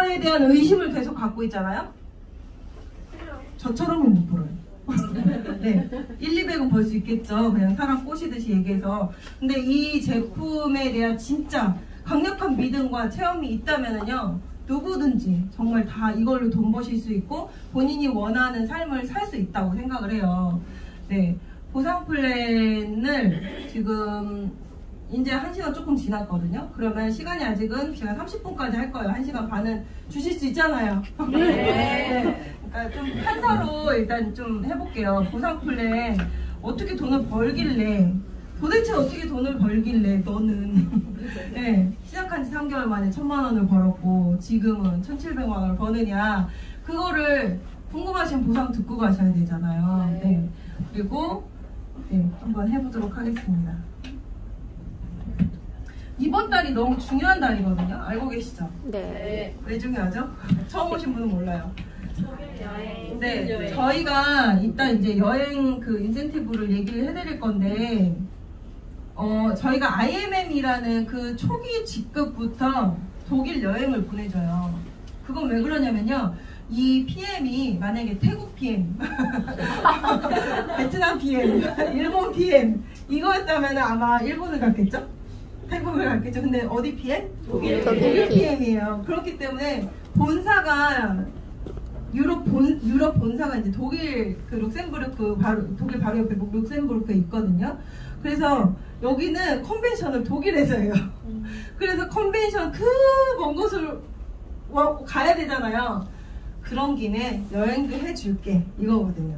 그거에 대한 의심을 계속 갖고 있잖아요. 저처럼은 못 벌어요. 네, 1, 200은 벌 수 있겠죠. 그냥 사람 꼬시듯이 얘기해서. 근데 이 제품에 대한 진짜 강력한 믿음과 체험이 있다면은요, 누구든지 정말 다 이걸로 돈 버실 수 있고 본인이 원하는 삶을 살 수 있다고 생각을 해요. 네, 보상 플랜을 지금 이제 1시간 조금 지났거든요. 그러면 시간이 아직은 제가 30분까지 할 거예요. 1시간 반은 주실 수 있잖아요. 네. 그러니까 좀 판사로 일단 좀 해볼게요. 보상 플랜 어떻게 돈을 벌길래, 도대체 어떻게 돈을 벌길래 너는 네, 시작한 지 3개월 만에 1000만 원을 벌었고 지금은 1700만 원을 버느냐, 그거를 궁금하신 보상 듣고 가셔야 되잖아요. 네. 그리고 네, 한번 해보도록 하겠습니다. 이번 달이 너무 중요한 달이거든요. 알고 계시죠? 네. 왜 중요하죠? 처음 오신 분은 몰라요. 네, 저희가 이따 이제 여행 그 인센티브를 얘기를 해드릴 건데, 저희가 IMM이라는 그 초기 직급부터 독일 여행을 보내줘요. 그건 왜 그러냐면요, 이 PM이 만약에 태국 PM, 베트남 PM, 일본 PM 이거였다면 아마 일본을 갔겠죠? 태국을 갔겠죠. 근데 어디 PM? 독일 PM이에요. 그렇기 때문에 본사가 유럽 본사가 이제 독일 그 룩셈부르크 바로 독일 바로 옆에 룩셈부르크에 있거든요. 그래서 여기는 컨벤션을 독일에서 해요. 그래서 컨벤션 그 먼 곳을 가야 되잖아요. 그런 김에 여행도 해줄게 이거거든요.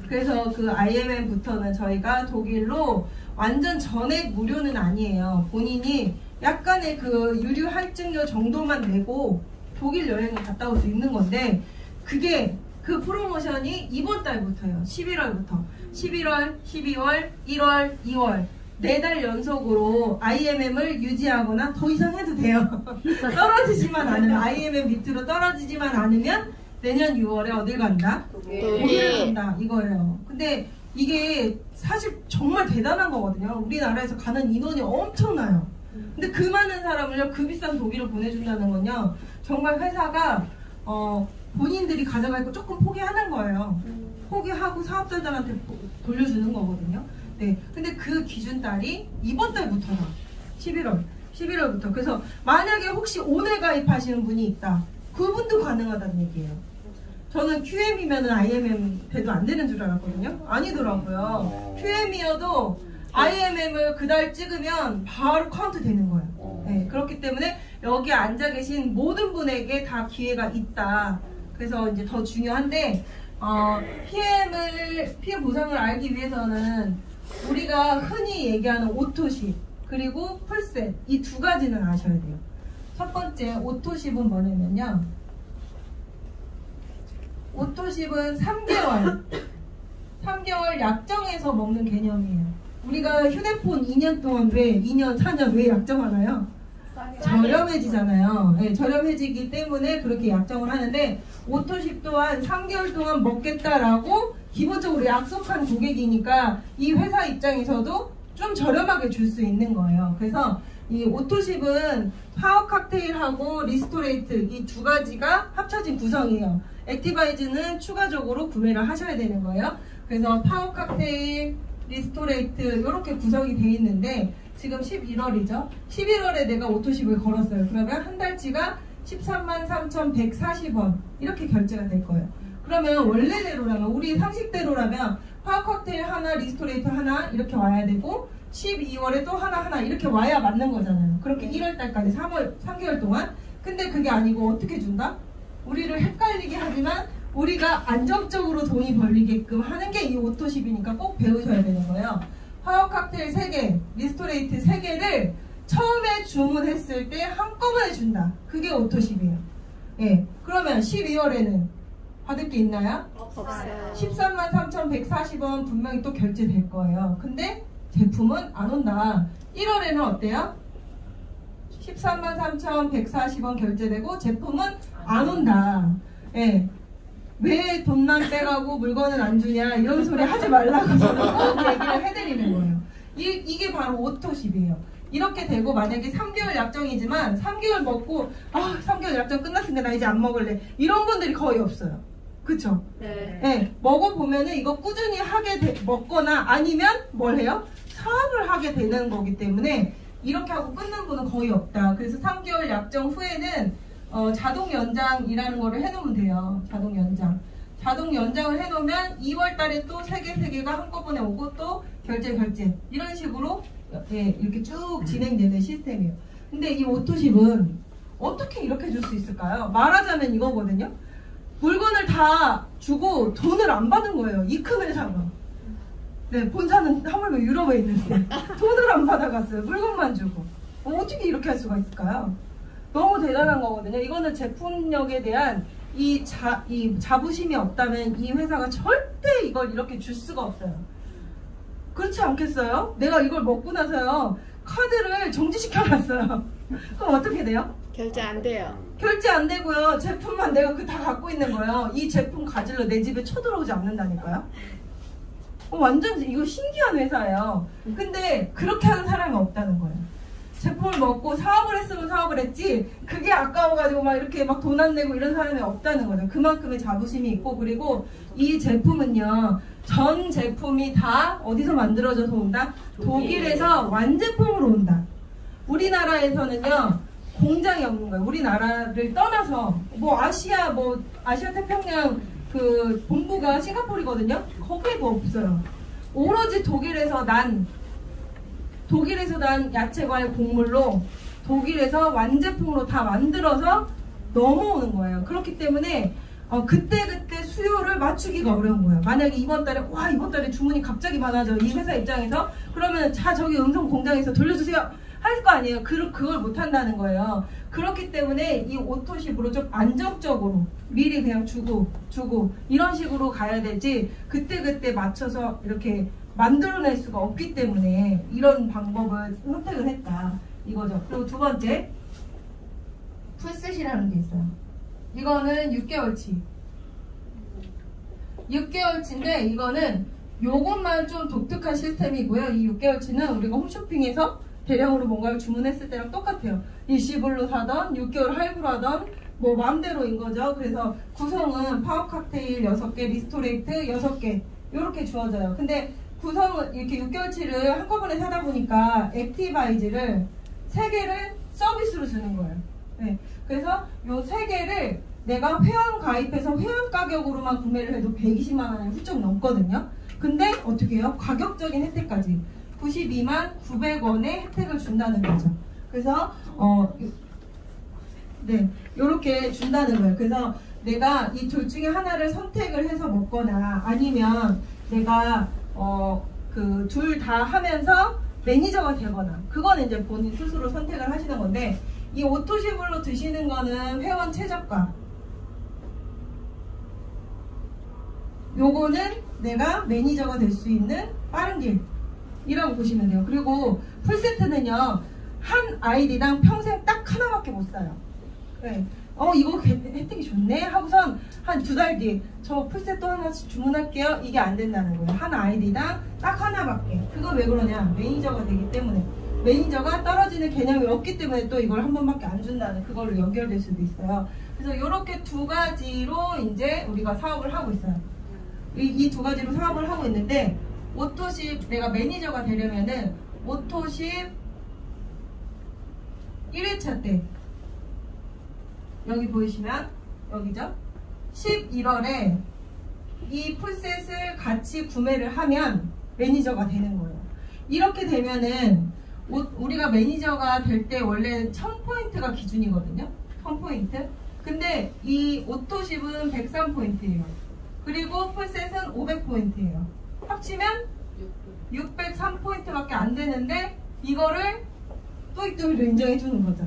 그래서 그 IMM부터는 저희가 독일로 완전 전액 무료는 아니에요. 본인이 약간의 그 유류 할증료 정도만 내고 독일 여행을 갔다 올 수 있는 건데, 그게 그 프로모션이 이번 달부터예요. 11월부터 11월, 12월, 1월, 2월 4달 연속으로 IMM을 유지하거나 더 이상 해도 돼요. 떨어지지만 않으면, IMM 밑으로 떨어지지만 않으면 내년 6월에 어딜 간다? 독일을 간다 이거예요. 근데 이게 사실 정말 대단한 거거든요. 우리나라에서 가는 인원이 엄청나요. 근데 그 많은 사람을요, 그 비싼 독일을 보내준다는 건요, 정말 회사가 본인들이 가져갈 거 조금 포기하는 거예요. 포기하고 사업자들한테 돌려주는 거거든요. 네, 근데 그 기준달이 이번 달부터다. 11월부터. 그래서 만약에 혹시 오늘 가입하시는 분이 있다, 그분도 가능하다는 얘기예요. 저는 QM이면 IMM 돼도 안 되는 줄 알았거든요. 아니더라고요. QM이어도 IMM을 그달 찍으면 바로 카운트 되는 거예요. 네, 그렇기 때문에 여기 앉아 계신 모든 분에게 다 기회가 있다. 그래서 이제 더 중요한데, PM 보상을 알기 위해서는 우리가 흔히 얘기하는 오토십 그리고 풀셋, 이 두 가지는 아셔야 돼요. 첫 번째 오토십은 뭐냐면요, 오토십은 3개월 약정해서 먹는 개념이에요. 우리가 휴대폰 2년 동안 2년, 4년 왜 약정하나요? 저렴해지잖아요. 네, 저렴해지기 때문에 그렇게 약정을 하는데, 오토십 또한 3개월 동안 먹겠다라고 기본적으로 약속한 고객이니까 이 회사 입장에서도 좀 저렴하게 줄 수 있는 거예요. 그래서 이 오토십은 파워 칵테일하고 리스토레이트, 이 두 가지가 합쳐진 구성이에요. 액티바이즈는 추가적으로 구매를 하셔야 되는 거예요. 그래서 파워 칵테일, 리스토레이트 이렇게 구성이 돼 있는데, 지금 11월이죠. 11월에 내가 오토십을 걸었어요. 그러면 한 달치가 133,140원 이렇게 결제가 될 거예요. 그러면 원래대로라면, 우리 상식대로라면 파워 칵테일 하나, 리스토레이트 하나 이렇게 와야 되고, 12월에 또 하나 이렇게 와야 맞는 거잖아요. 그렇게 1월달까지 3개월 동안. 근데 그게 아니고 어떻게 준다? 우리를 헷갈리게 하지만 우리가 안정적으로 돈이 벌리게끔 하는 게 이 오토십이니까 꼭 배우셔야 되는 거예요. 파워 칵테일 3개, 리스토레이트 3개를 처음에 주문했을 때 한꺼번에 준다. 그게 오토십이에요. 예. 그러면 12월에는 받을 게 있나요? 없어요. 133,140원 분명히 또 결제될 거예요. 근데 제품은 안 온다. 1월에는 어때요? 133,140원 결제되고 제품은 안 온다. 예. 왜 돈만 빼가고 물건은 안 주냐 이런 소리 하지 말라고 저는 꼭 얘기를 해드리는 거예요. 이게 바로 오토십이에요. 이렇게 되고 만약에 3개월 약정이지만 3개월 먹고 3개월 약정 끝났으니까 나 이제 안 먹을래 이런 분들이 거의 없어요. 그쵸? 네. 네. 먹어보면은 이거 꾸준히 먹거나 아니면 뭘 해요? 사업을 하게 되는 거기 때문에 이렇게 하고 끊는 분은 거의 없다. 그래서 3개월 약정 후에는 자동 연장이라는 거를 해놓으면 돼요. 자동 연장. 자동 연장을 해놓으면 2월 달에 또 3개가 한꺼번에 오고 또 결제 이런 식으로 이렇게 쭉 진행되는 시스템이에요. 근데 이 오토십은 어떻게 이렇게 줄 수 있을까요? 말하자면 이거거든요. 물건을 다 주고 돈을 안 받은 거예요. 이 큰 회사가. 네, 본사는 하물며 유럽에 있는데 돈을 안 받아갔어요. 물건만 주고. 어떻게 이렇게 할 수가 있을까요? 너무 대단한 거거든요. 이거는 제품력에 대한 이 자부심이 없다면 이 회사가 절대 이걸 이렇게 줄 수가 없어요. 그렇지 않겠어요? 내가 이걸 먹고 나서요 카드를 정지시켜놨어요. 그럼 어떻게 돼요? 결제 안 돼요. 결제 안 되고요. 제품만 내가 다 갖고 있는 거예요. 이 제품 가지러 내 집에 쳐들어오지 않는다니까요. 완전 이거 신기한 회사예요. 근데 그렇게 하는 사람이 없다는 거예요. 제품을 먹고 사업을 했으면 사업을 했지 그게 아까워가지고 막 이렇게 막 돈 안 내고 이런 사람이 없다는 거죠. 그만큼의 자부심이 있고 그리고 이 제품은요 전 제품이 다 어디서 만들어져서 온다? 독일에서 완제품으로 온다. 우리나라에서는요 공장이 없는 거예요. 우리나라를 떠나서 아시아 태평양 그 본부가 싱가포르거든요. 거기에도 없어요. 오로지 독일에서 난 야채 과일 곡물로 독일에서 완제품으로 다 만들어서 넘어오는 거예요. 그렇기 때문에 그때 수요를 맞추기가 어려운 거예요. 만약에 이번 달에 주문이 갑자기 많아져 이 회사 입장에서 그러면 저기 음성 공장에서 돌려주세요 할 거 아니에요. 그걸 못 한다는 거예요. 그렇기 때문에 이 오토십으로 좀 안정적으로 미리 그냥 주고 이런 식으로 가야 되지 그때 맞춰서 이렇게 만들어낼 수가 없기 때문에 이런 방법을 선택을 했다 이거죠. 그리고 두 번째 풀셋이라는 게 있어요. 이거는 6개월치인데 이거는 요것만 좀 독특한 시스템이고요. 이 6개월치는 우리가 홈쇼핑에서 대량으로 뭔가를 주문했을 때랑 똑같아요. 일시불로 사던 6개월 할부로 하던 마음대로인 거죠. 그래서 구성은 파워 칵테일 6개, 리스토레이트 6개 이렇게 주어져요. 근데 구성은 이렇게 6개월치를 한꺼번에 사다 보니까 액티바이즈를 3개를 서비스로 주는 거예요. 네. 그래서 요 3개를 내가 회원 가입해서 회원 가격으로만 구매를 해도 120만 원이 훌쩍 넘거든요. 근데 어떻게 해요? 가격적인 혜택까지 92만 900원의 혜택을 준다는 거죠. 그래서 네, 요렇게 준다는 거예요. 그래서 내가 이 둘 중에 하나를 선택을 해서 먹거나 아니면 내가 그 둘 다 하면서 매니저가 되거나 그거는 이제 본인 스스로 선택을 하시는 건데 이 오토십으로 드시는 거는 회원 최저가 요거는 내가 매니저가 될 수 있는 빠른 길이라고 보시면 돼요. 그리고 풀세트는요 한 아이디당 평생 딱 하나밖에 못 사요. 네. 이거 혜택이 좋네 하고선 한 2달 뒤에 저 풀셋 또 하나씩 주문할게요. 이게 안 된다는 거예요. 한 아이디당 딱 하나밖에. 그건 왜 그러냐? 매니저가 되기 때문에. 매니저가 떨어지는 개념이 없기 때문에 또 이걸 한 번밖에 안 준다는 그걸로 연결될 수도 있어요. 그래서 이렇게 두 가지로 이제 우리가 사업을 하고 있어요. 이 두 가지로 사업을 하고 있는데 오토십 내가 매니저가 되려면은 오토십 1회차 때 여기 보이시면 여기죠? 11월에 이 풀셋을 같이 구매를 하면 매니저가 되는 거예요. 이렇게 되면은 우리가 매니저가 될 때 원래 1000포인트가 기준이거든요. 1000포인트. 근데 이 오토십은 103포인트예요. 그리고 풀셋은 500포인트예요. 합치면 603포인트밖에 안 되는데 이거를 토익토익으로 인정해 주는 거죠.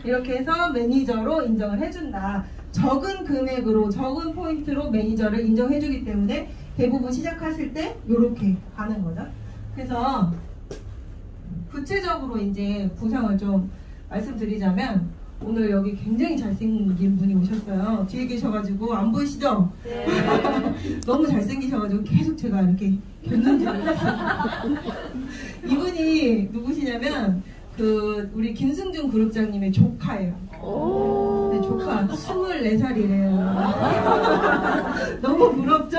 이렇게 해서 매니저로 인정을 해준다. 적은 금액으로 적은 포인트로 매니저를 인정해 주기 때문에 대부분 시작하실 때 이렇게 가는 거죠. 그래서 구체적으로 이제 구성을 좀 말씀드리자면 오늘 여기 굉장히 잘생긴 분이 오셨어요. 뒤에 계셔가지고 안 보이시죠? 네. 너무 잘생기셔가지고 계속 제가 이렇게 견눈질을 했어요. 이분이 누구시냐면 그 우리 김승준 그룹장님의 조카예요. 네, 조카 24살이래요. 너무 부럽죠?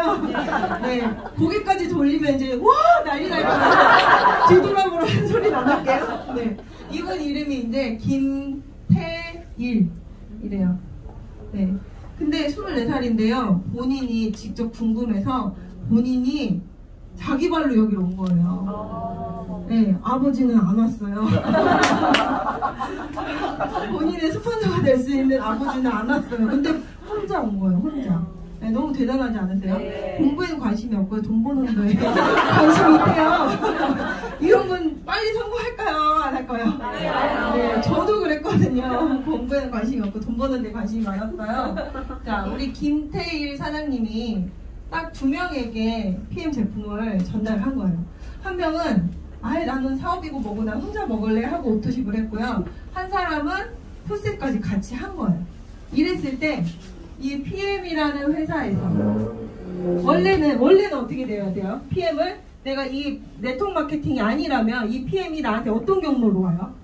네, 고개까지 돌리면 이제 와 난리 날 거예요. 뒤돌아보라 한 소리 나갈게요. 네, 이분 이름이 이제 김태일이래요. 네, 근데 24살인데요. 본인이 직접 궁금해서 본인이 자기 발로 여기로 온 거예요. 네, 아버지는 안 왔어요. 본인의 스폰서가 될 수 있는 아버지는 안 왔어요. 근데 혼자 온 거예요, 혼자. 네, 너무 대단하지 않으세요? 네. 공부에는 관심이 없고요, 돈 버는 거에 관심이 있대요. 이런 분 빨리 성공할까요? 안 할까요? 네, 저도 그랬거든요. 공부에는 관심이 없고 돈 버는 데 관심이 많았어요. 자, 우리 김태일 사장님이 딱 2명에게 PM 제품을 전달한 거예요. 한 명은 아예 나는 사업이고 뭐고 난 혼자 먹을래 하고 오토십을 했고요. 한 사람은 풀셋까지 같이 한 거예요. 이랬을 때 이 PM이라는 회사에서 원래는 어떻게 돼야 돼요? PM을 내가 이 네트워크 마케팅이 아니라면 이 PM이 나한테 어떤 경로로 와요?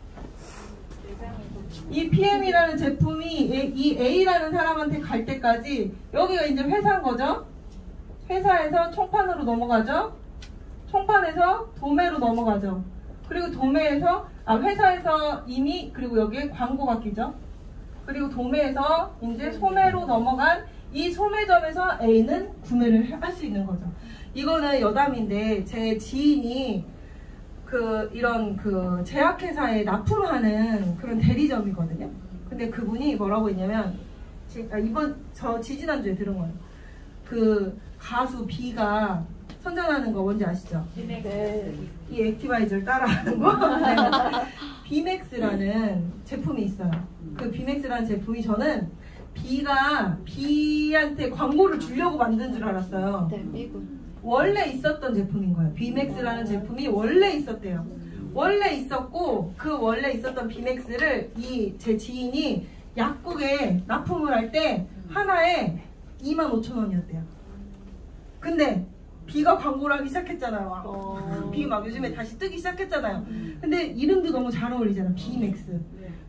이 PM이라는 제품이 이 A라는 사람한테 갈 때까지 여기가 이제 회사인 거죠? 회사에서 총판으로 넘어가죠? 총판에서 도매로 넘어가죠? 그리고 도매에서 회사에서 이미 그리고 여기에 광고가 끼죠? 그리고 도매에서 이제 소매로 넘어간 이 소매점에서 A는 구매를 할 수 있는 거죠. 이거는 여담인데 제 지인이 이런 제약회사에 납품하는 그런 대리점이거든요. 근데 그분이 뭐라고 했냐면 지지난주에 들은 거예요. 그 가수 B가 선전하는 거 뭔지 아시죠? 네. 이 액티바이저를 따라하는 거. 네. 비맥스라는 제품이 있어요. 그 비맥스라는 제품이 저는 B가 B한테 광고를 주려고 만든 줄 알았어요. 네, 원래 있었던 제품인 거예요. 비맥스라는 제품이 원래 있었대요. 원래 있었고 그 원래 있었던 비맥스를 제 지인이 약국에 납품을 할 때 하나에 25,000원이었대요. 근데 B가 광고를 하기 시작했잖아요. B 막 요즘에 다시 뜨기 시작했잖아요. 근데 이름도 너무 잘 어울리잖아요. B맥스.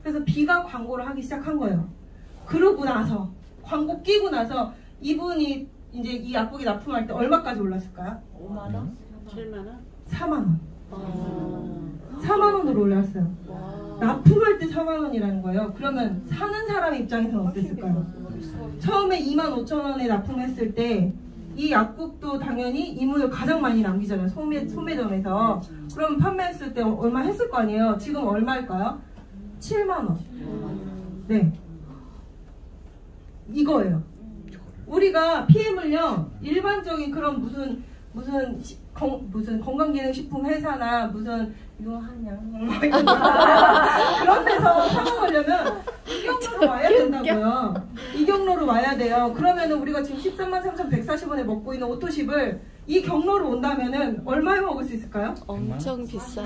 그래서 B가 광고를 하기 시작한 거예요. 그러고 나서 광고 끼고 나서 이분이 이제 이 약국에 납품할 때 얼마까지 올랐을까요? 5만원? 7만원? 4만원. 4만원으로 올랐어요. 납품할 때 4만원이라는 거예요. 그러면 사는 사람 입장에서는 어땠을까요? 처음에 25,000원에 납품했을 때 이 약국도 당연히 이문을 가장 많이 남기잖아요. 소매점에서. 그럼 판매했을 때 얼마 했을 거 아니에요? 지금 얼마일까요? 7만원. 네. 이거예요. 우리가 PM을요, 일반적인 그런 무슨 건강기능식품 회사나 무슨 이거 하냐 그런 데서 사 먹으려면 이 경로로 와야 된다고요. 이 경로로 와야 돼요. 그러면은 우리가 지금 133,140원에 먹고 있는 오토십을 이 경로로 온다면은 얼마에 먹을 수 있을까요? 엄청 비싸요.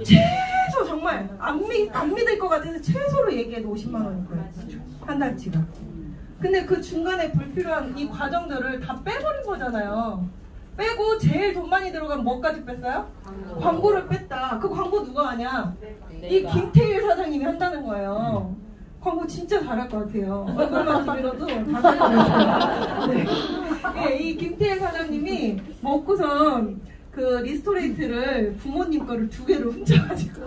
최소 정말 안 믿을 것 같아서 최소로 얘기해도 50만 원일 거예요. 한 달치가. 근데 그 중간에 불필요한 이 과정들을 다 빼버린 거잖아요. 빼고 제일 돈 많이 들어간 뭐까지 뺐어요? 광고를 뺐다. 그 광고 누가 하냐? 이 김태일 사장님이 한다는 거예요. 광고 진짜 잘할 것 같아요. 얼굴만 들어도 다 잘할 네. 네, 이 김태일 사장님이 먹고선 그 리스토레이트를 부모님 거를 2개를 훔쳐가지고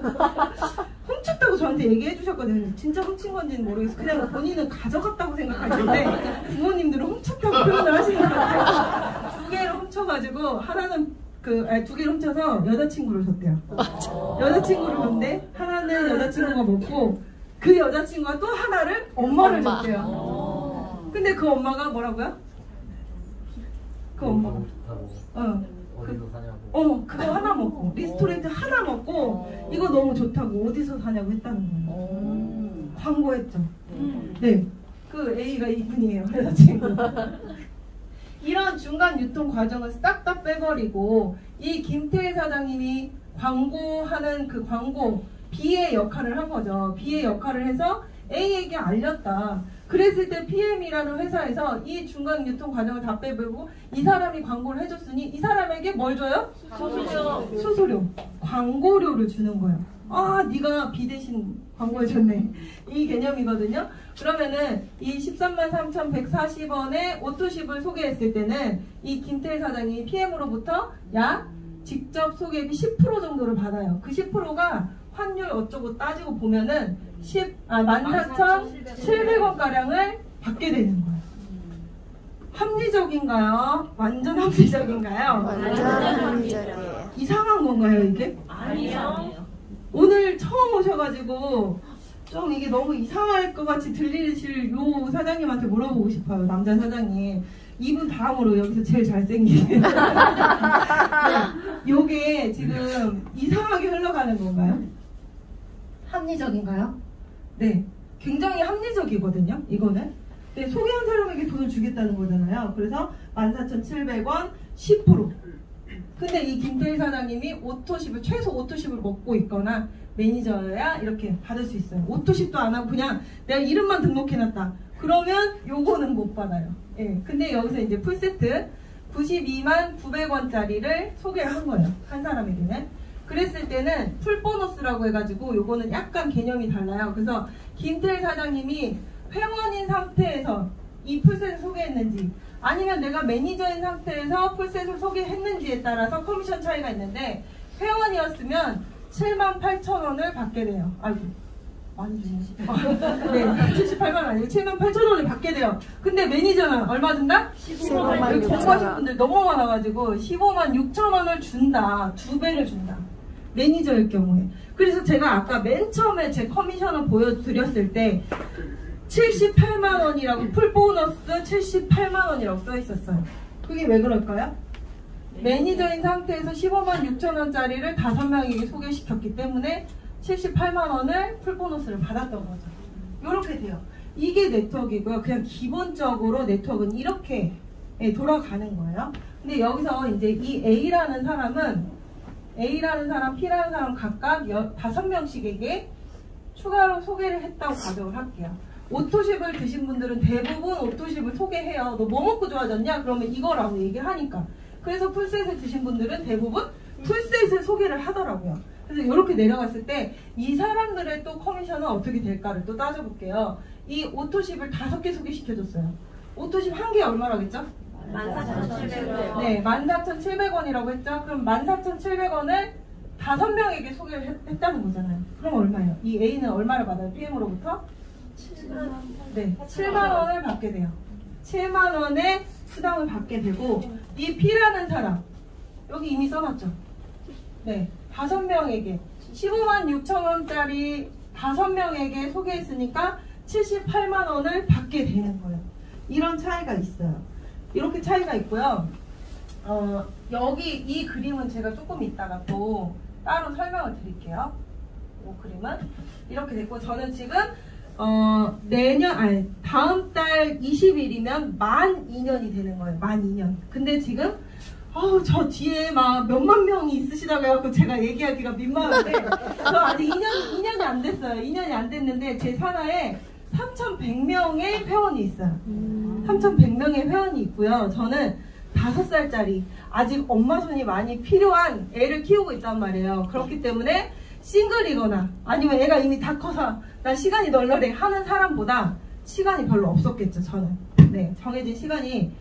훔쳤다고 저한테 얘기해 주셨거든요. 진짜 훔친 건지는 모르겠어요. 그냥 본인은 가져갔다고 생각하시는데 부모님들은 훔쳤다고 표현을 하시는 것 같아요. 2개를 훔쳐가지고 하나는 2개를 훔쳐서 여자친구를 줬대요. 여자친구를 줬는데 하나는 여자친구가 먹고 그 여자친구가 또 하나를 엄마를 줬대요. 근데 그 엄마가 뭐라고요? 그 엄마가 어디서 사냐고. 그거 하나 먹고 리스토레이트 하나 먹고 이거 너무 좋다고 어디서 사냐고 했다는 거예요. 광고했죠. 네, 그 A가 이분이에요. 여자친구. 이런 중간 유통 과정을 싹 다 빼버리고 이 김태일 사장님이 광고하는 그 광고 B의 역할을 한 거죠. B의 역할을 해서 A에게 알렸다. 그랬을 때 PM이라는 회사에서 이 중간 유통 과정을 다 빼버리고 이 사람이 광고를 해줬으니 이 사람에게 뭘 줘요? 수수료. 광고료를 주는 거예요. 아, 네가 비 대신 광고해줬네. 이 개념이거든요. 그러면은 이 133,140원에 오토십을 소개했을 때는 이 김태일 사장이 PM으로부터 약 직접 소개비 10% 정도를 받아요. 그 10%가 환율 어쩌고 따지고 보면은 14,700원가량을 받게 되는 거예요. 합리적인가요? 완전 합리적인가요? 완전 합리적이에요. 이상한 건가요, 이게? 아니요. 오늘 처음 오셔가지고 좀 이게 너무 이상할 것 같이 들리실 요 사장님한테 물어보고 싶어요. 남자 사장님. 이분 다음으로 여기서 제일 잘생긴. 요게 지금 이상하게 흘러가는 건가요? 합리적인가요? 네. 굉장히 합리적이거든요, 이거는. 네, 소개한 사람에게 돈을 주겠다는 거잖아요. 그래서 14,700원 10%. 근데 이 김태일 사장님이 오토십을, 최소 오토십을 먹고 있거나 매니저야 이렇게 받을 수 있어요. 오토십도 안 하고 그냥 내가 이름만 등록해놨다. 그러면 요거는 못 받아요. 예. 근데 여기서 이제 풀세트 929,900원짜리를 소개를 한 거예요. 한 사람에게는. 그랬을 때는 풀보너스라고 해가지고 요거는 약간 개념이 달라요. 그래서 김태일 사장님이 회원인 상태에서 이 풀셋을 소개했는지 아니면 내가 매니저인 상태에서 풀셋을 소개했는지에 따라서 커미션 차이가 있는데 회원이었으면 78,000원을 받게 돼요. 아이고 많이 주네. 네, 78만 원 아니고 78,000원을 받게 돼요. 근데 매니저는 얼마 준다? 15만 여기 6천 공부하신 원. 분들 너무 많아가지고 156,000원을 준다. 2배를 준다. 매니저일 경우에. 그래서 제가 아까 맨 처음에 제 커미션을 보여드렸을 때 78만원이라고 풀보너스 78만원이라고 써있었어요. 그게 왜 그럴까요? 매니저인 상태에서 156,000원짜리를 5명에게 소개시켰기 때문에 78만원을 풀보너스를 받았던 거죠. 이렇게 돼요. 이게 네트워크이고요. 그냥 기본적으로 네트워크는 이렇게 돌아가는 거예요. 근데 여기서 이제 이 A라는 사람은 A라는 사람, P라는 사람 각각 5명씩에게 추가로 소개를 했다고 가정을 할게요. 오토십을 드신 분들은 대부분 오토십을 소개해요. 너 뭐 먹고 좋아졌냐? 그러면 이거라고 얘기하니까. 그래서 풀셋을 드신 분들은 대부분 풀셋을 소개를 하더라고요. 그래서 이렇게 내려갔을 때 이 사람들의 또 커미션은 어떻게 될까를 또 따져볼게요. 이 오토십을 5개 소개시켜줬어요. 오토십 한 개에 얼마라겠죠? 14,700원. 네, 14,700원이라고 했죠? 그럼 14,700원을 5명에게 소개를 했다는 거잖아요. 그럼 얼마예요? 이 A는 얼마를 받아요? PM으로부터? 7만 네, 7만원을 받게 돼요. 7만원의 수당을 받게 되고, 이 P라는 사람, 여기 이미 써놨죠? 네, 5명에게 156,000원짜리 5명에게 소개했으니까 78만원을 받게 되는 거예요. 이런 차이가 있어요. 이렇게 차이가 있고요. 여기 이 그림은 제가 조금 이따가 또 따로 설명을 드릴게요. 이 그림은 이렇게 됐고, 저는 지금 다음 달 20일이면 만 2년이 되는 거예요. 만 2년. 근데 지금 저 뒤에 막 몇만 명이 있으시다고 해갖고 제가 얘기하기가 민망한데 저 아직 2년이 안 됐어요. 2년이 안 됐는데 제 산하에 3,100명의 회원이 있어요. 3,100명의 회원이 있고요. 저는 5살짜리 아직 엄마 손이 많이 필요한 애를 키우고 있단 말이에요. 그렇기 때문에 싱글이거나 아니면 애가 이미 다 커서 난 시간이 널널해 하는 사람보다 시간이 별로 없었겠죠. 저는 네, 정해진 시간이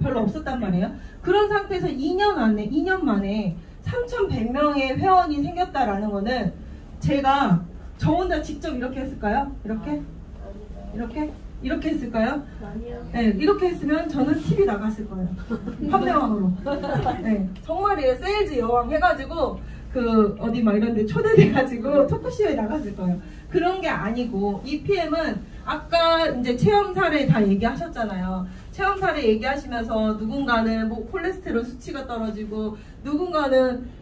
별로 없었단 말이에요. 그런 상태에서 2년 만에 3,100명의 회원이 생겼다라는 거는 제가 저 혼자 직접 이렇게 했을까요? 이렇게 했을까요? 아니요. 네, 이렇게 했으면 저는 TV 나갔을 거예요. 판매왕으로. 네, 정말이에요. 세일즈 여왕 해가지고 어디 막 이런 데 초대돼가지고 토크쇼에 나갔을 거예요. 그런 게 아니고 이 PM은 아까 이제 체험 사례 다 얘기하셨잖아요. 체험 사례 얘기하시면서 누군가는 뭐 콜레스테롤 수치가 떨어지고 누군가는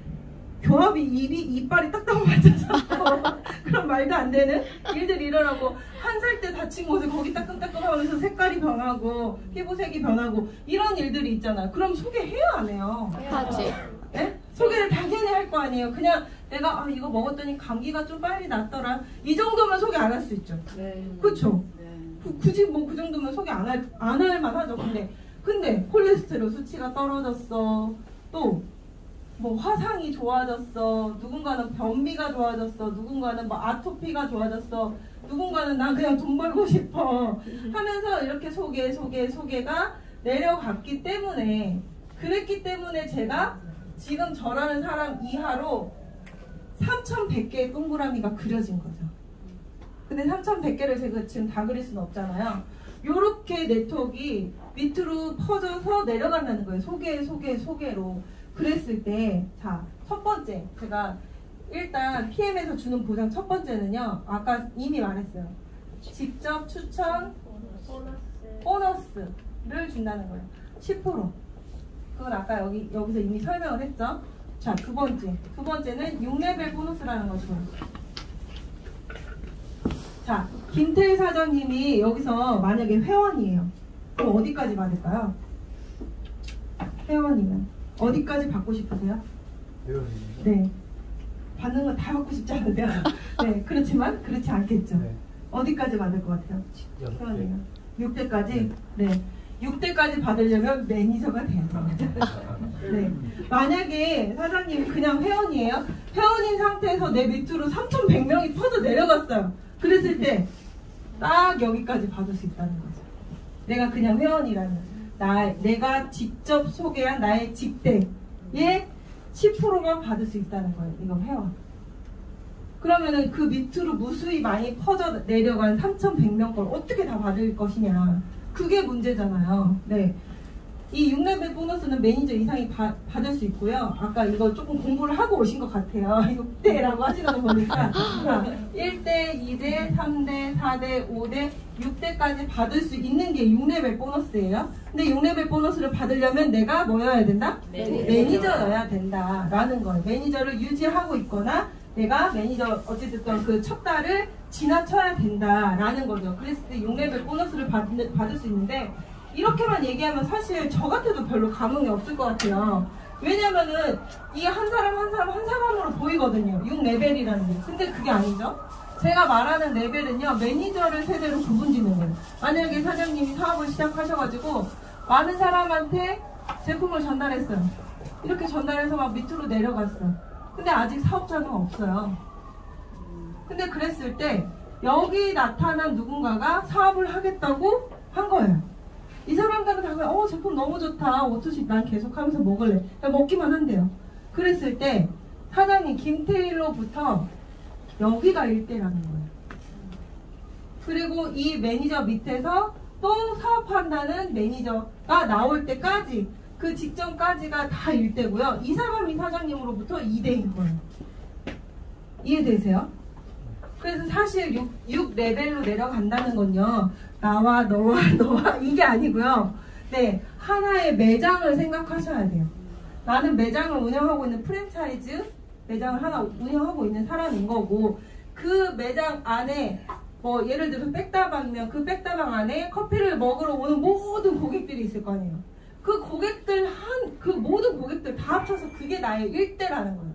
교합이 이빨이 딱딱 맞아서 그런 말도 안 되는 일들이 일어나고 1살 때 다친 곳을 거기 따끔따끔 하면서 색깔이 변하고 피부색이 변하고 이런 일들이 있잖아요. 그럼 소개해요 안 해요? 하지. 네? 소개를 당연히 할 거 아니에요. 그냥 내가 이거 먹었더니 감기가 좀 빨리 낫더라 이 정도면 소개 안 할 수 있죠. 네. 그쵸? 네. 굳이 뭐 그 정도면 소개 안 할 만하죠. 근데 콜레스테롤 수치가 떨어졌어. 또 뭐 화상이 좋아졌어, 누군가는 변비가 좋아졌어, 누군가는 뭐 아토피가 좋아졌어, 누군가는 난 그냥 돈 벌고 싶어 하면서 이렇게 소개가 내려갔기 때문에, 그랬기 때문에 제가 지금 저라는 사람 이하로 3100개의 동그라미가 그려진 거죠. 근데 3100개를 제가 지금 다 그릴 수는 없잖아요. 요렇게 네트워크가 밑으로 퍼져서 내려간다는 거예요. 소개로. 그랬을 때, 자, 첫 번째, 제가 일단 PM에서 주는 보장 첫 번째는요, 아까 이미 말했어요. 직접 추천 보너스를 준다는 거예요. 10%. 그건 아까 여기서 이미 설명을 했죠. 자, 두 번째는 6레벨 보너스라는 걸 줘요. 자, 김태일 사장님이 여기서 만약에 회원이에요. 그럼 어디까지 받을까요? 회원이면 어디까지 받고 싶으세요? 네. 받는 거 다 받고 싶지 않으세요? 네, 그렇지만 그렇지 않겠죠. 네. 어디까지 받을 것 같아요? 6대. 회원이면 6대까지? 네. 6대까지 받으려면 매니저가 돼야 됩니다. 네. 만약에 사장님이 그냥 회원이에요. 회원인 상태에서 내 밑으로 3,100명이 퍼져 내려갔어요. 그랬을 때 딱 여기까지 받을 수 있다는 거죠. 내가 그냥 회원이라면 내가 직접 소개한 나의 직대의 10%만 받을 수 있다는 거예요. 이건 회원. 그러면은 그 밑으로 무수히 많이 퍼져 내려간 3,100명 걸 어떻게 다 받을 것이냐. 그게 문제잖아요. 네. 이 6레벨 보너스는 매니저 이상이 받을 수 있고요. 아까 이거 조금 공부를 하고 오신 것 같아요. 6대라고 하시는 거 보니까 1대, 2대, 3대, 4대, 5대, 6대까지 받을 수 있는 게 6레벨 보너스예요. 근데 6레벨 보너스를 받으려면 내가 뭐여야 된다? 매니저여야 된다라는 거예요. 매니저를 유지하고 있거나 내가 매니저 어쨌든 그 첫 달을 지나쳐야 된다라는 거죠. 그랬을 때 6레벨 보너스를 받을 수 있는데, 이렇게만 얘기하면 사실 저 같아도 별로 감흥이 없을 것 같아요. 왜냐면은 이게 한 사람으로 보이거든요. 6레벨이라는 게. 근데 그게 아니죠. 제가 말하는 레벨은요, 매니저를 세대로 구분짓는 거예요. 만약에 사장님이 사업을 시작하셔가지고 많은 사람한테 제품을 전달했어요. 이렇게 전달해서 막 밑으로 내려갔어요. 근데 아직 사업자는 없어요. 근데 그랬을 때 여기 나타난 누군가가 사업을 하겠다고 한 거예요. 이 사람들은 다 그냥 제품 너무 좋다, 어쩌지, 난 계속 하면서 먹을래, 그냥 먹기만 한대요. 그랬을 때 사장님 김태일로부터 여기가 1대라는 거예요. 그리고 이 매니저 밑에서 또 사업한다는 매니저가 나올 때까지, 그 직전까지가 다 1대고요. 이 사람이 사장님으로부터 2대인 거예요. 이해되세요? 그래서 사실 6레벨로 내려간다는 건요, 나와 너와 이게 아니고요. 네, 하나의 매장을 생각하셔야 돼요. 나는 매장을 운영하고 있는 프랜차이즈 매장을 하나 운영하고 있는 사람인 거고, 그 매장 안에 뭐 예를 들어서 백다방이면 그 백다방 안에 커피를 먹으러 오는 모든 고객들이 있을 거 아니에요. 그 고객들 그 모든 고객들 다 합쳐서 그게 나의 1대라는 거예요.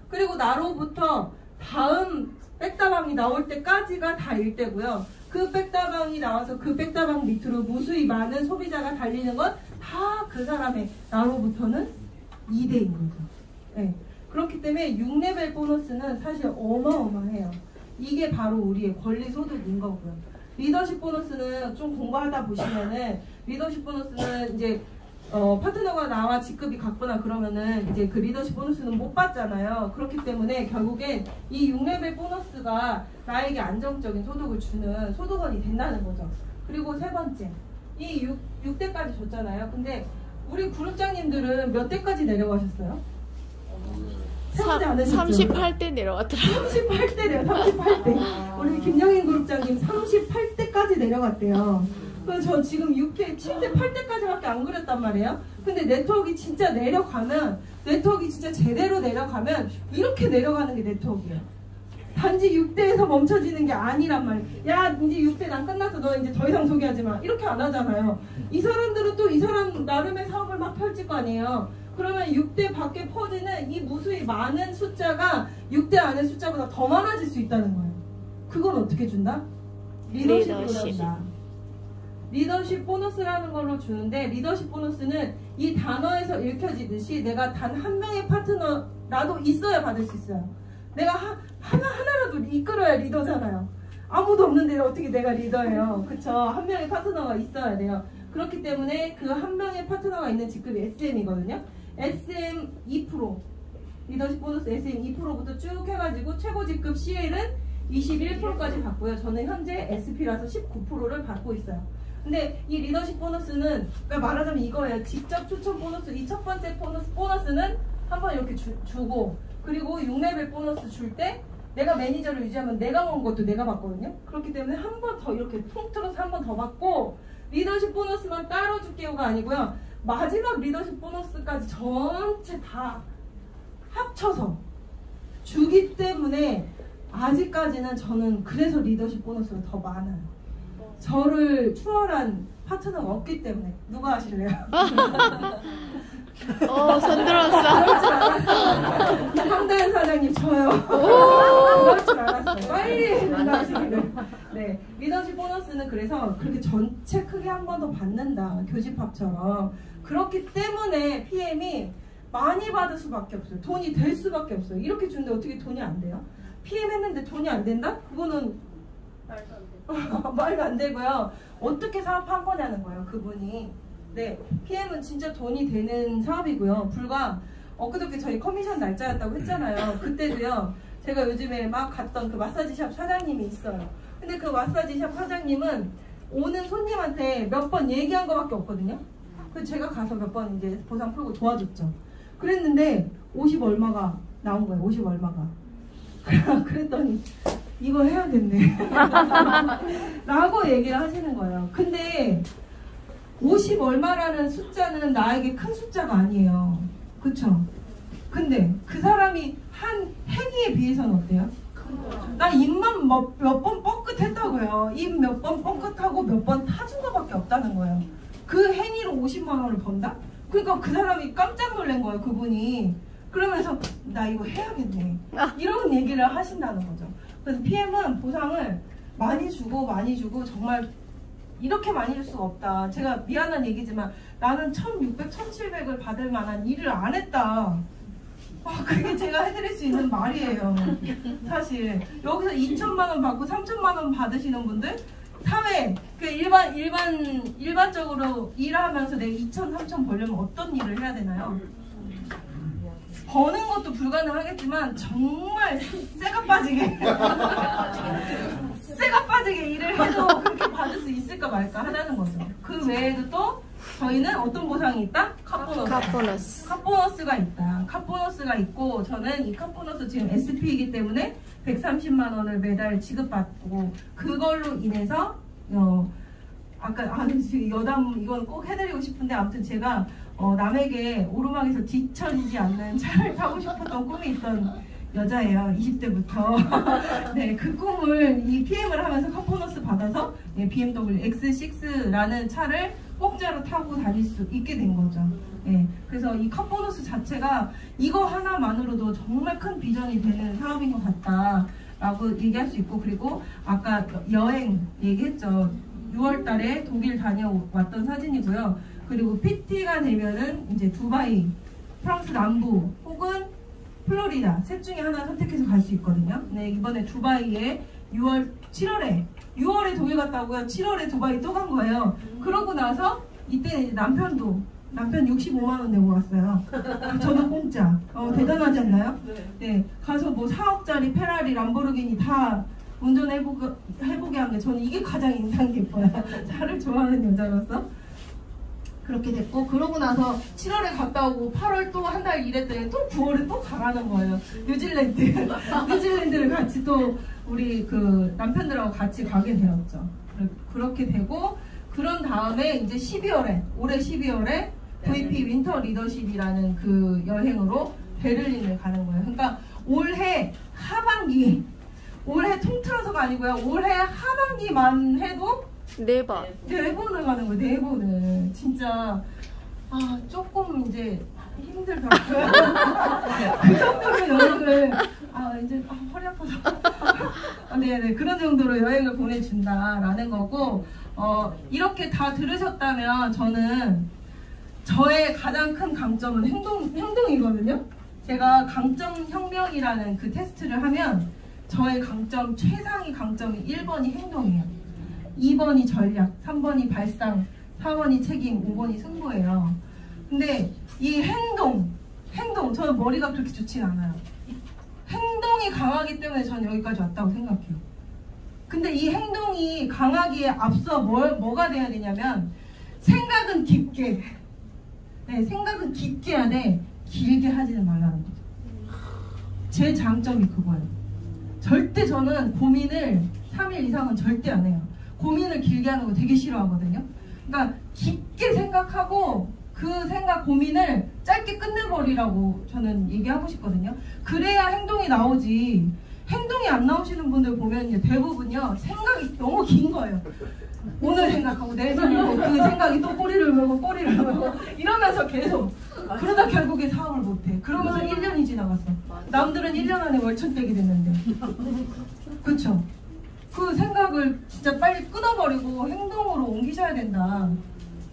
그리고 나로부터 다음 백다방이 나올 때까지가 다 1대고요. 그 백다방이 나와서 그 백다방 밑으로 무수히 많은 소비자가 달리는 건 다 그 사람의 나로부터는 2대인 거죠. 네. 그렇기 때문에 6레벨 보너스는 사실 어마어마해요. 이게 바로 우리의 권리 소득인 거고요. 리더십 보너스는 좀 공부하다 보시면은, 리더십 보너스는 이제 파트너가 나와 직급이 같거나 그러면은 이제 그 리더십 보너스는 못 받잖아요. 그렇기 때문에 결국엔 이 6레벨 보너스가 나에게 안정적인 소득을 주는 소득원이 된다는 거죠. 그리고 세 번째, 이 6대까지 줬잖아요. 근데 우리 그룹장님들은 몇 대까지 내려가셨어요? 38대 내려갔더라고요. 38대래요. 38대. 우리 김영인 그룹장님 38대까지 내려갔대요. 그래서 저 지금 6대, 7대, 8대까지밖에 안 그렸단 말이에요. 근데 네트워크가 진짜 내려가면, 네트워크가 진짜 제대로 내려가면 이렇게 내려가는 게 네트워크예요. 단지 6대에서 멈춰지는 게 아니란 말이에요. 야, 이제 6대 난 끝났어, 너 이제 더 이상 소개하지 마, 이렇게 안 하잖아요. 이 사람들은 또 이 사람 나름의 사업을 막 펼칠 거 아니에요. 그러면 6대 밖에 퍼지는 이 무수히 많은 숫자가 6대 안의 숫자보다 더 많아질 수 있다는 거예요. 그건 어떻게 준다? 리더십으로 준다. 리더십 보너스라는 걸로 주는데, 리더십 보너스는 이 단어에서 읽혀지듯이 내가 단 한 명의 파트너라도 있어야 받을 수 있어요. 내가 하나라도 이끌어야 리더잖아요. 아무도 없는데 어떻게 내가 리더예요. 그쵸? 한 명의 파트너가 있어야 돼요. 그렇기 때문에 그 한 명의 파트너가 있는 직급이 SM이거든요. SM 2%, 리더십 보너스 SM 2%부터 쭉 해가지고 최고 직급 CL은 21%까지 받고요. 저는 현재 SP라서 19%를 받고 있어요. 근데 이 리더십 보너스는 그러니까 말하자면 이거예요. 직접 추천 보너스, 이 첫 번째 보너스는 한번 이렇게 주고, 그리고 6레벨 보너스 줄 때 내가 매니저를 유지하면 내가 먹은 것도 내가 받거든요. 그렇기 때문에 한 번 더 이렇게 통틀어서 한 번 더 받고, 리더십 보너스만 따로 줄게요가 아니고요. 마지막 리더십 보너스까지 전체 다 합쳐서 주기 때문에 아직까지는 저는 그래서 리더십 보너스가 더 많아요. 저를 추월한 파트너가 없기 때문에. 누가 하실래요? 손 들었어. 황대현 사장님 저요. 그럴 줄 알았어요. 빨리 하시기를. 네, 리더십 보너스는 그래서 그렇게 전체 크게 한 번 더 받는다, 교집합처럼. 그렇기 때문에 PM이 많이 받을 수밖에 없어요. 돈이 될 수밖에 없어요. 이렇게 주는데 어떻게 돈이 안 돼요? PM 했는데 돈이 안 된다? 그거는 말도 안 되고요. 어떻게 사업한 거냐는 거예요, 그분이. 네, PM은 진짜 돈이 되는 사업이고요. 불과 엊그저께 저희 커미션 날짜였다고 했잖아요. 그때도요, 제가 요즘에 막 갔던 그 마사지샵 사장님이 있어요. 근데 그 마사지샵 사장님은 오는 손님한테 몇 번 얘기한 거밖에 없거든요. 그래서 제가 가서 몇 번 이제 보상 풀고 도와줬죠. 그랬는데 50 얼마가 나온 거예요. 50 얼마가. 그랬더니 이거 해야겠네 라고 얘기를 하시는 거예요. 근데 50 얼마라는 숫자는 나에게 큰 숫자가 아니에요. 그쵸? 근데 그 사람이 한 행위에 비해서는 어때요? 나 입만 몇 번 뻥끗했다고요. 입 몇 번 뻥끗하고 몇 번 타준 거밖에 없다는 거예요. 그 행위로 50만 원을 번다? 그러니까 그 사람이 깜짝 놀란 거예요, 그분이. 그러면서 나 이거 해야겠네, 이런 얘기를 하신다는 거죠. 그래서 PM은 보상을 많이 주고 정말 이렇게 많이 줄 수가 없다. 제가 미안한 얘기지만 나는 1600, 1700을 받을 만한 일을 안 했다. 그게 제가 해드릴 수 있는 말이에요. 사실 여기서 2천만 원 받고 3천만 원 받으시는 분들, 사회 그 일반적으로 일하면서 내가 2천, 3천 벌려면 어떤 일을 해야 되나요? 버는 것도 불가능하겠지만 정말 쇠가 빠지게 일을 해도 그렇게 받을 수 있을까 말까 하다는 거죠. 그 외에도 또 저희는 어떤 보상이 있다? 캅보너스. 캅보너스가 있다. 캅보너스가 있고, 저는 이 캅보너스 지금 SP이기 때문에 130만 원을 매달 지급받고, 그걸로 인해서 아까 지금 여담 이건 꼭 해드리고 싶은데, 아무튼 제가 남에게 오르막에서 뒤처지지 않는 차를 타고 싶었던 꿈이 있던 여자예요. 20대부터. 네, 그 꿈을 이 PM을 하면서 캅보너스 받아서 BMW X6라는 차를 공짜로 타고 다닐 수 있게 된 거죠. 네, 그래서 이 캅보너스 자체가 이거 하나만으로도 정말 큰 비전이 되는 사업인 것 같다라고 얘기할 수 있고, 그리고 아까 여행 얘기했죠. 6월 달에 독일 다녀왔던 사진이고요. 그리고 PT가 되면은 이제 두바이, 프랑스 남부 혹은 플로리다 셋 중에 하나 선택해서 갈 수 있거든요. 네, 이번에 두바이에 6월에 독일 갔다 오고요. 7월에 두바이 또 간 거예요. 그러고 나서 이때는 이제 남편 65만 원 내고 갔어요. 저도 공짜. 대단하지 않나요? 네, 가서 뭐 4억짜리 페라리, 람보르기니 다 운전해보게 한 게 저는 이게 가장 인상 깊어요. 차를 좋아하는 여자로서. 그렇게 됐고, 그러고 나서 7월에 갔다 오고 8월 또 한 달 일했더니 또 9월에 또 가라는 거예요. 뉴질랜드를 같이 또 우리 그 남편들하고 같이 가게 되었죠. 그렇게 되고, 그런 다음에 이제 올해 12월에 VP 윈터 리더십이라는 그 여행으로 베를린을 가는 거예요. 그러니까 올해 하반기, 올해 통틀어서가 아니고요. 올해 하반기만 해도 4번. 4번을 가는 거예요. 4번을. 진짜 조금 이제 힘들더라고요. 그 정도로 여행을 이제 허리 아파서 네네, 그런 정도로 여행을 보내준다라는 거고, 이렇게 다 들으셨다면 저는 저의 가장 큰 강점은 행동이거든요. 제가 강점혁명이라는 그 테스트를 하면 저의 강점, 최상위 강점이 1번이 행동이에요. 2번이 전략, 3번이 발상, 4번이 책임, 5번이 승부예요. 근데 이 행동, 저는 머리가 그렇게 좋진 않아요. 행동이 강하기 때문에 저는 여기까지 왔다고 생각해요. 근데 이 행동이 강하기에 앞서 뭐가 돼야 되냐면 생각은 깊게, 네, 생각은 깊게 해야 돼. 길게 하지는 말라는 거죠. 제 장점이 그거예요. 절대 저는 고민을 3일 이상은 절대 안 해요. 고민을 길게 하는 거 되게 싫어하거든요. 그러니까 깊게 생각하고 그 생각, 고민을 짧게 끝내버리라고 저는 얘기하고 싶거든요. 그래야 행동이 나오지. 행동이 안 나오시는 분들 보면 대부분요 생각이 너무 긴 거예요. 오늘 생각하고 내일 생각하고 그 생각이 또 꼬리를 물고 이러면서 계속 그러다 결국에 사업을 못해. 그러면서 1년이 지나갔어. 남들은 1년 안에 월천댁이 됐는데. 그쵸? 그 생각을 진짜 빨리 끊어버리고 행동으로 옮기셔야 된다.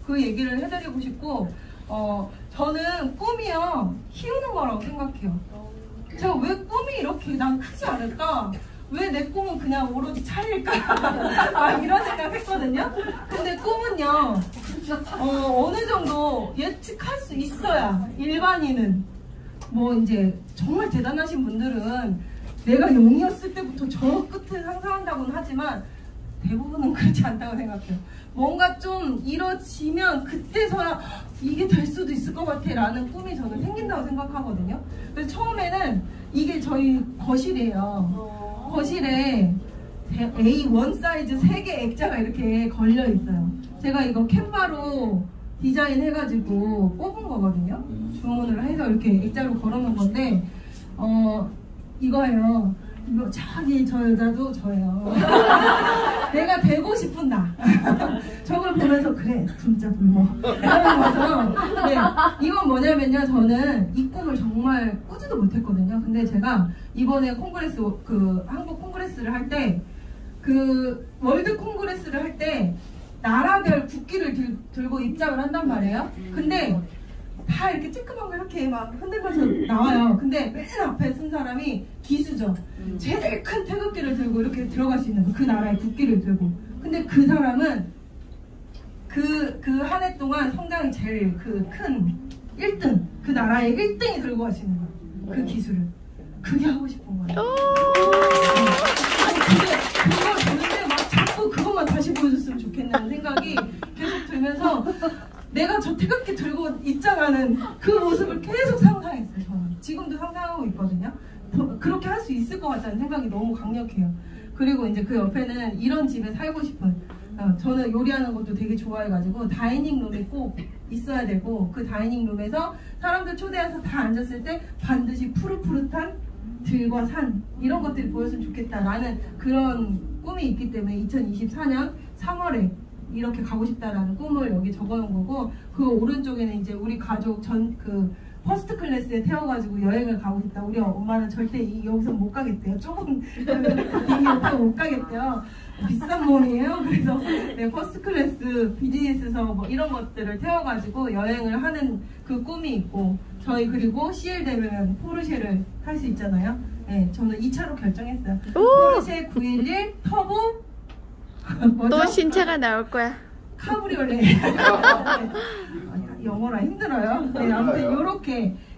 그 얘기를 해드리고 싶고, 저는 꿈이요 키우는 거라고 생각해요. 제가 왜 꿈이 이렇게 난 크지 않을까? 왜 내 꿈은 그냥 오로지 차일까? 이런 생각했거든요. 근데 꿈은요 어느 정도 예측할 수 있어야, 일반인은 뭐 이제 정말 대단하신 분들은 내가 0이었을 때부터 저 끝을 상상한다고는 하지만 대부분은 그렇지 않다고 생각해요. 뭔가 좀 이뤄지면 그때서야 이게 될 수도 있을 것 같아 라는 꿈이 저는 생긴다고 생각하거든요. 그래서 처음에는 이게 저희 거실이에요. 거실에 A1 사이즈 3개 액자가 이렇게 걸려 있어요. 제가 이거 캔바로 디자인 해가지고 뽑은 거거든요. 주문을 해서 이렇게 액자로 걸어놓은 건데 이거예요. 이거 저기 저 여자도 저예요. 내가 되고 싶은 나. 저걸 보면서 그래 진짜 굶어 이러는 거죠. 네, 이건 뭐냐면요, 저는 이 꿈을 정말 꾸지도 못했거든요. 근데 제가 이번에 콩그레스, 그 한국 콩그레스를 할 때, 그 월드 콩그레스를 할 때 나라별 국기를 들고 입장을 한단 말이에요. 근데 다 이렇게 쬐끄만 거 이렇게 막 흔들면서 나와요. 근데 맨 앞에 쓴 사람이 기수죠. 제일 큰 태극기를 들고 이렇게 들어갈 수 있는 그 나라의 국기를 들고. 근데 그 사람은 그 한 해 동안 성장이 제일 그 큰 1등, 그 나라의 1등이 들고 갈 수 있는 거예요. 그 기술을. 그게 하고 싶은 거예요. 그걸 보는데 막 자꾸 그것만 다시 보여줬으면 좋겠다는 생각이 계속 들면서 내가 저 태극기 들고 입장하는 그 모습을 계속 상상했어요. 저는 지금도 상상하고 있거든요. 그렇게 할 수 있을 것 같다는 생각이 너무 강력해요. 그리고 이제 그 옆에는 이런 집에 살고 싶은, 저는 요리하는 것도 되게 좋아해가지고 다이닝룸이 꼭 있어야 되고, 그 다이닝룸에서 사람들 초대해서 다 앉았을 때 반드시 푸릇푸릇한 들과 산 이런 것들이 보였으면 좋겠다라는 그런 꿈이 있기 때문에 2024년 3월에 이렇게 가고 싶다라는 꿈을 여기 적어놓은 거고, 그 오른쪽에는 이제 우리 가족 그 퍼스트 클래스에 태워가지고 여행을 가고 싶다. 우리 엄마는 절대 여기서 못 가겠대요. 좁은 비행기를 타고 못 가겠대요. 비싼 몸이에요. 그래서 네, 퍼스트 클래스, 비즈니스석 뭐 이런 것들을 태워가지고 여행을 하는 그 꿈이 있고, 저희 그리고 CL 되면 포르쉐를 탈 수 있잖아요. 네, 저는 2차로 결정했어요. 포르쉐 911 터보 또 신차가 나올 거야. 카브리올레. 영어라 힘들어요. 네, 아무튼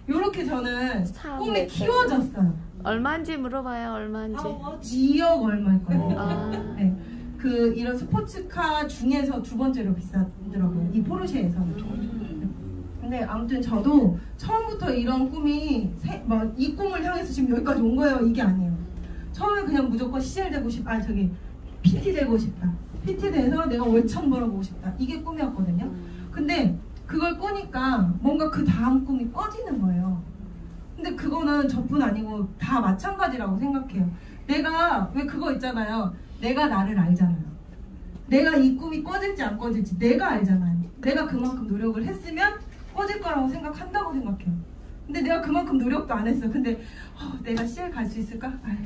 요렇게 저는 꿈이 키워졌어요. 얼마인지 물어봐요. 얼마인지. 2억 얼마일 거예요. 아. 네, 그 이런 스포츠카 중에서 두 번째로 비싸더라고요. 이 포르쉐에서는. 근데 아무튼 저도 처음부터 이런 꿈이 막 이 꿈을 향해서 지금 여기까지 온 거예요. 이게 아니에요. 처음에 그냥 무조건 CL 되고 싶다. PT 되고 싶다. PT 돼서 내가 월천 벌어보고 싶다. 이게 꿈이었거든요. 근데 그걸 꾸니까 뭔가 그 다음 꿈이 꺼지는 거예요. 근데 그거는 저뿐 아니고 다 마찬가지라고 생각해요. 내가 왜 그거 있잖아요. 내가 나를 알잖아요. 내가 이 꿈이 꺼질지 안 꺼질지 내가 알잖아요. 내가 그만큼 노력을 했으면 꺼질 거라고 생각한다고 생각해요. 근데 내가 그만큼 노력도 안 했어. 근데 내가 CL 갈 수 있을까? 아유,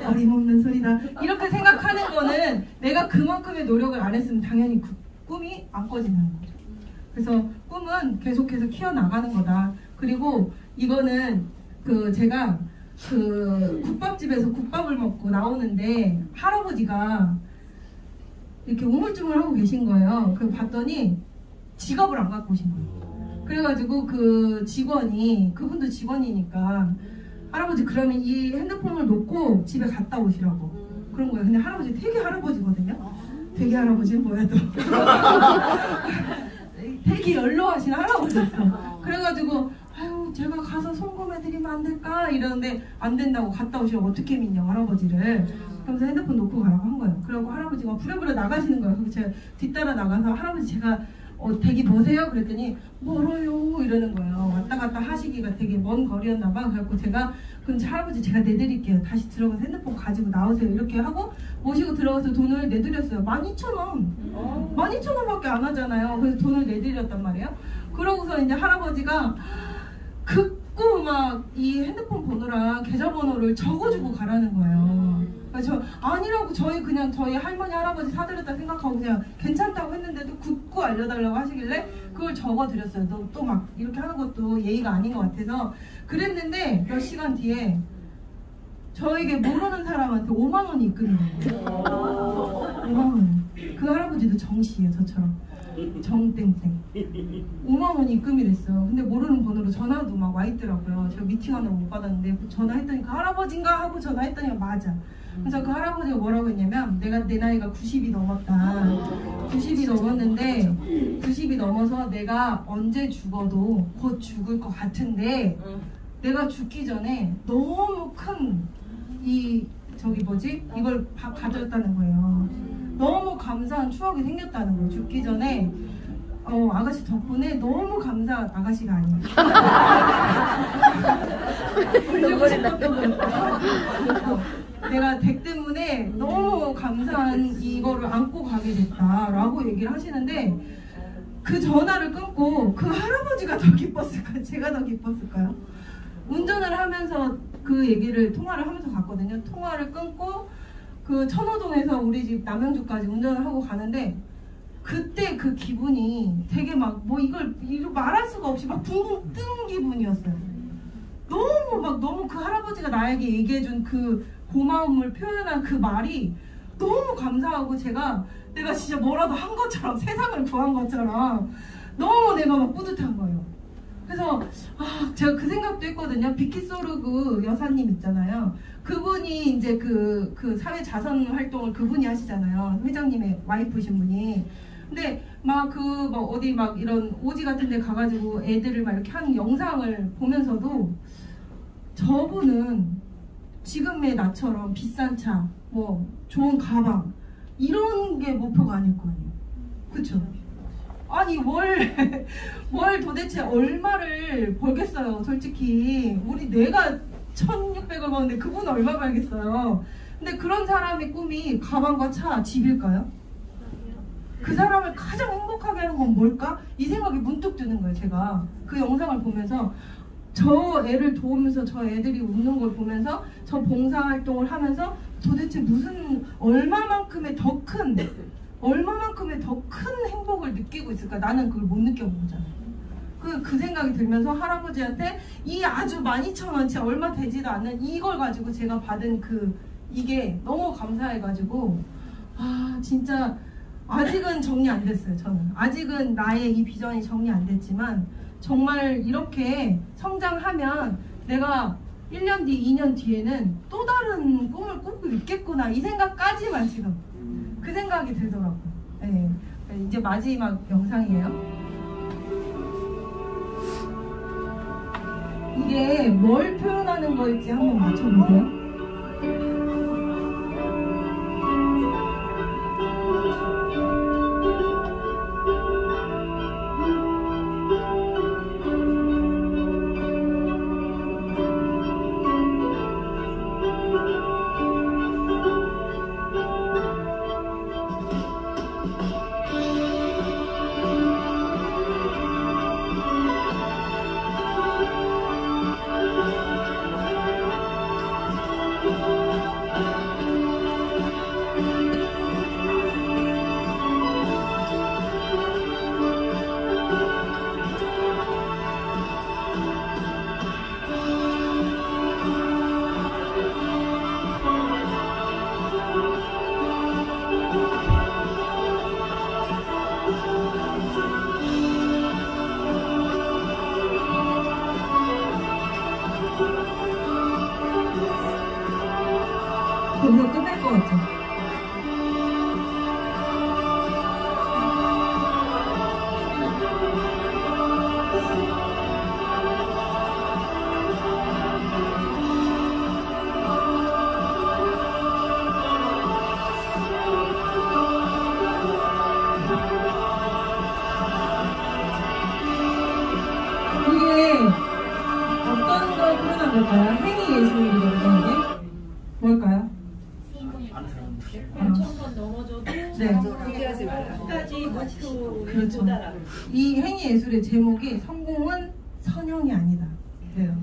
어림없는 소리다. 이렇게 생각하는 거는 내가 그만큼의 노력을 안 했으면 당연히 그 꿈이 안 꺼지는 거죠. 그래서 꿈은 계속해서 키워나가는 거다. 그리고 이거는 제가 국밥집에서 국밥을 먹고 나오는데 할아버지가 이렇게 우물쭈물 하고 계신 거예요. 봤더니 지갑을 안 갖고 오신 거예요. 그래가지고 그 직원이, 그분도 직원이니까 할아버지 그러면 이 핸드폰을 놓고 집에 갔다 오시라고 그런 거예요. 근데 할아버지 되게 할아버지거든요. 되게 할아버지는 뭐야 또. 되게 연로하신 할아버지였어. 그래가지고 아유 제가 가서 송금해드리면 안 될까 이러는데 안 된다고 갔다 오시라고 어떻게 믿냐 할아버지를. 그러면서 핸드폰 놓고 가라고 한 거예요. 그리고 할아버지가 부랴부랴 나가시는 거예요. 그래서 제가 뒤따라 나가서 할아버지 제가 댁이 뭐세요? 그랬더니 멀어요 이러는 거예요. 왔다 갔다 하시기가 되게 먼 거리였나 봐. 그래갖고 제가 그럼 할아버지 제가 내드릴게요. 다시 들어가서 핸드폰 가지고 나오세요. 이렇게 하고 모시고 들어가서 돈을 내드렸어요. 12,000원. 12,000원밖에 안 하잖아요. 그래서 돈을 내드렸단 말이에요. 그러고서 이제 할아버지가 극구 막 이 핸드폰 번호랑 계좌번호를 적어주고 가라는 거예요. 그래서 아니라고 저희 할머니 할아버지 사드렸다 생각하고 그냥 괜찮다고 했는데도 굳고 알려달라고 하시길래 그걸 적어드렸어요. 또 막 이렇게 하는 것도 예의가 아닌 것 같아서 그랬는데 몇 시간 뒤에 저에게 모르는 사람한테 5만 원이 입금이 된 거예요. 5만 원. 그 할아버지도 정씨예요. 저처럼. 정땡땡 5만 원이 입금이 됐어요. 근데 모르는 번호로 전화도 막 와 있더라고요. 제가 미팅 하나 못 받았는데 전화했더니 그 할아버지인가 하고 전화했더니 맞아. 그래서 그 할아버지가 뭐라고 했냐면 내 나이가 90이 넘었다. 90이 넘었는데 90이 넘어서 내가 언제 죽어도 곧 죽을 것 같은데 내가 죽기 전에 너무 큰 이걸 가졌다는 거예요. 너무 감사한 추억이 생겼다는 거예요. 죽기 전에 아가씨 덕분에 너무 감사한 아가씨가 아니에요. 울고 싶었던 거. 내가 댁 때문에 너무 감사한 이거를 안고 가게 됐다라고 얘기를 하시는데 그 전화를 끊고 그 할아버지가 더 기뻤을까요? 제가 더 기뻤을까요? 운전을 하면서 통화를 하면서 갔거든요. 통화를 끊고 그 천호동에서 우리 집 남양주까지 운전을 하고 가는데 그때 그 기분이 되게 막 이걸 말할 수가 없이 막 붕붕 뜬 기분이었어요. 너무 그 할아버지가 나에게 얘기해준 그 고마움을 표현한 그 말이 너무 감사하고 내가 진짜 뭐라도 한 것처럼 세상을 구한 것처럼 너무 내가 막 뿌듯한 거예요. 그래서 제가 그 생각도 했거든요. 비키소르그 여사님 있잖아요. 그분이 이제 그 사회 자선 활동을 그분이 하시잖아요. 회장님의 와이프신 분이. 근데 어디 이런 오지 같은 데 가가지고 애들을 막 이렇게 하는 영상을 보면서도 저분은 지금의 나처럼 비싼 차, 좋은 가방 이런 게 목표가 아닐 거 아니에요. 그쵸? 아니 월 도대체 얼마를 벌겠어요. 솔직히 내가 1,600을 버는데 그분은 얼마 벌겠어요. 근데 그런 사람의 꿈이 가방과 차, 집일까요? 그 사람을 가장 행복하게 하는 건 뭘까? 이 생각이 문득 드는 거예요. 제가 그 영상을 보면서 저 애를 도우면서 저 애들이 웃는 걸 보면서 저 봉사활동을 하면서 도대체 얼마만큼의 더 큰 행복을 느끼고 있을까? 나는 그걸 못 느껴본 거잖아요. 그 생각이 들면서 할아버지한테 이 아주 12,000원치 얼마 되지도 않는 이걸 가지고 제가 받은 이게 너무 감사해가지고 진짜 아직은 정리 안 됐어요. 저는 아직은 나의 이 비전이 정리 안 됐지만 정말 이렇게 성장하면 내가 1년 뒤, 2년 뒤에는 또 다른 꿈을 꾸고 있겠구나 이 생각까지만 지금 그 생각이 들더라고요. 네. 이제 마지막 영상이에요. 이게 뭘 표현하는 걸지 한번 맞춰보세요. 끝까지 목표에 그렇죠. 도달하고. 이 행위예술의 제목이 성공은 선형이 아니다. 그래요.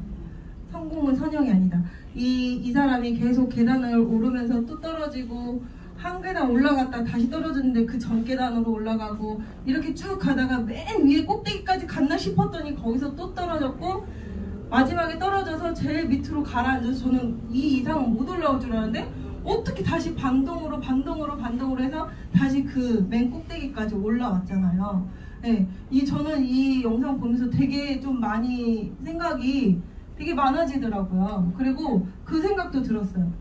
성공은 선형이 아니다. 이 사람이 계속 계단을 오르면서 또 떨어지고 한 계단 올라갔다 다시 떨어졌는데 그 전 계단으로 올라가고 이렇게 쭉 가다가 맨 위에 꼭대기까지 갔나 싶었더니 거기서 또 떨어졌고 마지막에 떨어져서 제일 밑으로 가라앉아서 저는 이 이상은 못 올라올 줄 알았는데 어떻게 다시 반동으로 해서 다시 그 맨 꼭대기까지 올라왔잖아요. 네, 저는 이 영상 보면서 되게 좀 많이 생각이 되게 많아지더라고요. 그리고 그 생각도 들었어요.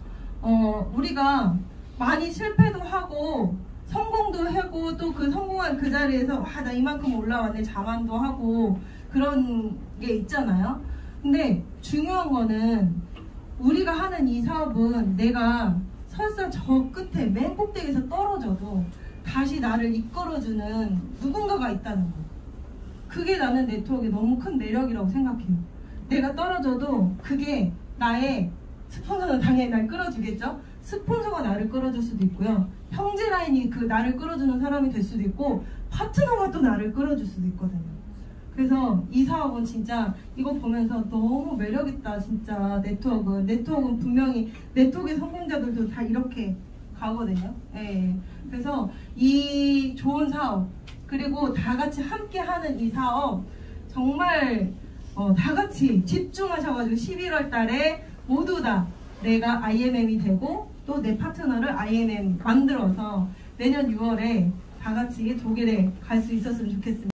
우리가 많이 실패도 하고 성공도 하고 또 그 성공한 그 자리에서 나 이만큼 올라왔네 자만도 하고 그런 게 있잖아요. 근데 중요한 거는 우리가 하는 이 사업은 내가 설사 저 끝에 맨 꼭대기에서 떨어져도 다시 나를 이끌어주는 누군가가 있다는 거. 그게 나는 네트워크의 너무 큰 매력이라고 생각해요. 내가 떨어져도 그게 나의 스폰서는 당연히 날 끌어주겠죠. 스폰서가 나를 끌어줄 수도 있고요. 형제 라인이 그 나를 끌어주는 사람이 될 수도 있고 파트너가 또 나를 끌어줄 수도 있거든요. 그래서 이 사업은 진짜 이거 보면서 너무 매력있다. 진짜 네트워크는 분명히 네트워크의 성공자들도 다 이렇게 가거든요. 네. 그래서 이 좋은 사업 그리고 다 같이 함께 하는 이 사업 정말 다 같이 집중하셔가지고 11월 달에 모두 다 내가 IMM이 되고 또 내 파트너를 IMM 만들어서 내년 6월에 다 같이 독일에 갈 수 있었으면 좋겠습니다.